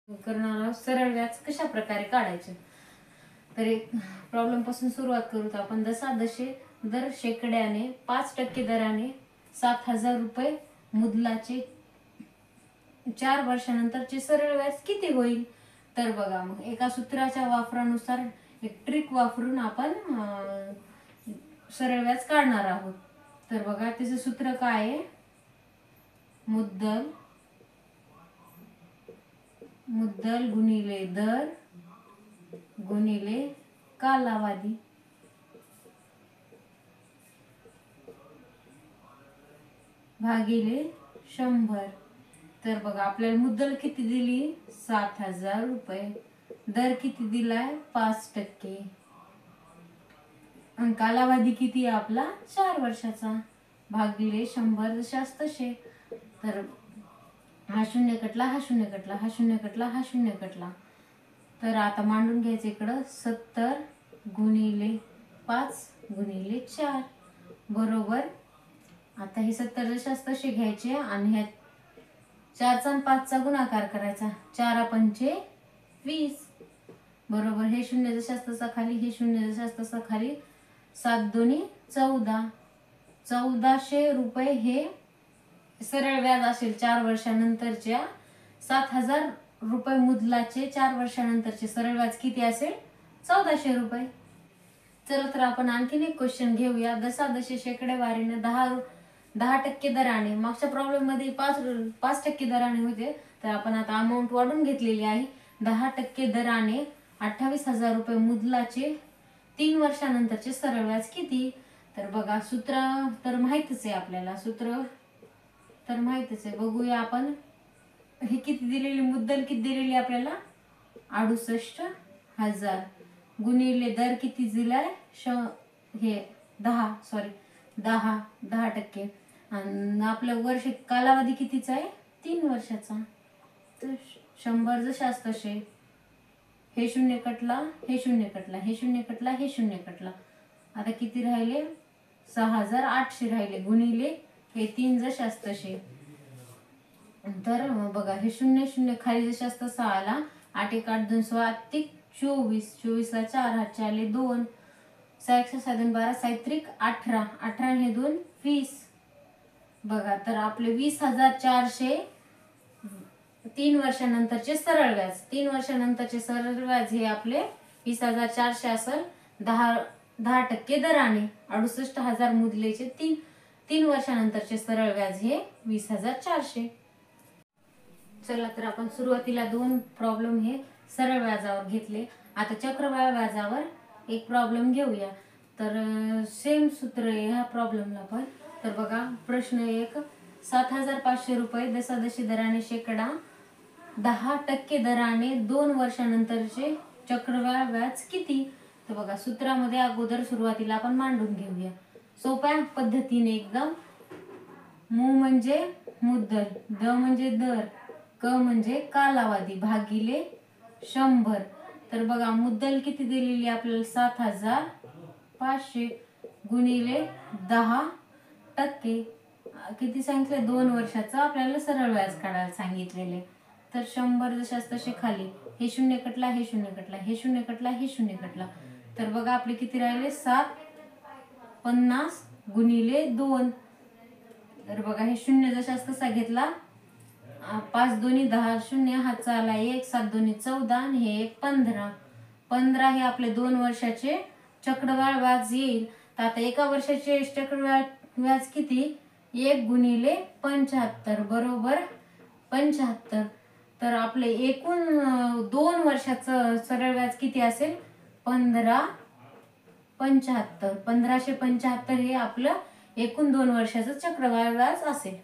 करणार आहोत सरळ व्याज कशा प्रकारे काढायचे। तर एक प्रॉब्लेम पासून सुरुवात करू। तर आपण दशादशे दर शेकड्याने 5% दराने 7,000 रुपये मुद्दलाचे 4 वर्षानंतरचे सरळ व्याज किती होईल। तर बघा, मग एका सूत्राच्या वापरानुसार एक ट्रिक वापरून आपण सरळ व्याज काढणार आहोत। तर बघा, त्याचे सूत्र काय आहे, मुद्दल गुणिले दर गुणिले कालावधी भागिले 100। तर बघा, आपल्याला मुद्दल किती दिली 7,000 रुपये, दर किती दिलाय 5% आणि कालावधी किती आहे आपला 4 वर्षाचा, भागिले 100 जशास तसे। तर हा शून्य कटला, हा शून्य कटला, हा शून्य कटला, हा शून्य कटला। तर आता मांडून घ्यायचं इकडं 70 गुणिले 5 गुणिले 4 बरोबर। आता हे 70 जशास तसे घ्यायचे आणि ह्या 4चा आणि 5चा गुणाकार करायचा, 4 पंचे 20 बरोबर। हे शून्य जशास तसा खाली, हे शून्य जशास तसा खाली, 7 दोन्ही 14, 1400 रुपये हे सरळ व्याज असेल 4 वर्षानंतरच्या। 7,000 रुपये मुद्दलाचे 4 वर्षानंतरचे सरळ व्याज किती असेल 1400 रुपये। चला तर आपण आणखीन एक क्वेश्चन घेऊया। दशादशे शेकडेवारीने 10% दराने, मागच्या प्रॉब्लेम मध्ये 5% दराने होते, तर आपण आता अमाऊंट वाढून घेतलेली आहे। 10% दराने 28,000 रुपये मुद्दलाचे 3 वर्षानंतरचे सरळ व्याज किती। तर बघा, सूत्र तर माहितच आहे आपल्याला, सूत्र तर माहितच आहे, बघूया आपण। हे किती दिलेली, मुद्दल किती दिलेली आपल्याला 68,000 गुणिले दर किती दिलाय हे 10% आणि आपलं वर्ष कालावधी कितीचा आहे 3 वर्षाचा। तर 100 जशास तसे, हे शून्य कटला, हे शून्य कटला, हे शून्य कटला, हे शून्य कटला, आता किती राहिले 6,800 राहिले, गुणिले हे 3 जशास तसे। तर बघा, हे शून्य शून्य खाली जशास तसा आला, 8 1 8 2 16 अधिक 24, 24 ला 4 हात चारले 2, 6 1 6 2 12, 6 18, 18 हे 2 20 बघा। तर आपले 20,400 3 वर्षानंतरचे सरळ व्याज, 3 वर्षानंतरचे सरळ व्याज हे आपले 20,400 असेल 10% दराने। 68,000 मुद्दलेचे 3 वर्षानंतरचे सरळ व्याज हे 20,400। चला तर आपण सुरुवातीला 2 प्रॉब्लेम हे सरळ व्याजावर घेतले, आता चक्रवाढ व्याजावर एक प्रॉब्लेम घेऊया। तर सेम सूत्र आहे ह्या प्रॉब्लेमला पण। तर बघा, प्रश्न 1, 7,500 रुपये दशादशी दराने शेकडा 10% दराने 2 वर्षानंतरचे चक्रवाढ व्याज किती। तर बघा, सूत्रामध्ये अगोदर सुरुवातीला आपण मांडून घेऊया सोप्या पद्धतीने एकदम। मु म्हणजे मुद्दल, द म्हणजे दर, क म्हणजे कालावधी, भागिले 100। तर बघा, मुद्दल किती दिलेली आपल्याला 7,500 गुणिले 10% किती सांगितले 2 वर्षाचं आपल्याला सरळ व्याज काढायला सांगितलेले। तर 100 जशास तसे खाली, हे शून्य कटला, हे शून्य कटला, हे शून्य कटला, हे शून्य कटला। तर बघा, आपले किती राहिले 750 गुणिले 2। तर बघा, हे शून्य जशास तसा घेतला, 5 दोन्ही 10, शून्य हातचा आला 1, 7 दोन्ही 14 आणि हे 1 15, 15 हे आपले 2 वर्षाचे चक्रवाढ व्याज येईल। तर आता एका वर्षाचे चक्रवाढ व्याज किती 1 गुणिले 75 बरोबर 75। तर आपले एकूण 2 वर्षाचं सरळ व्याज किती असेल 1575, 1575 हे आपलं एकूण 2 वर्षाचं चक्रवाढ व्याज असेल।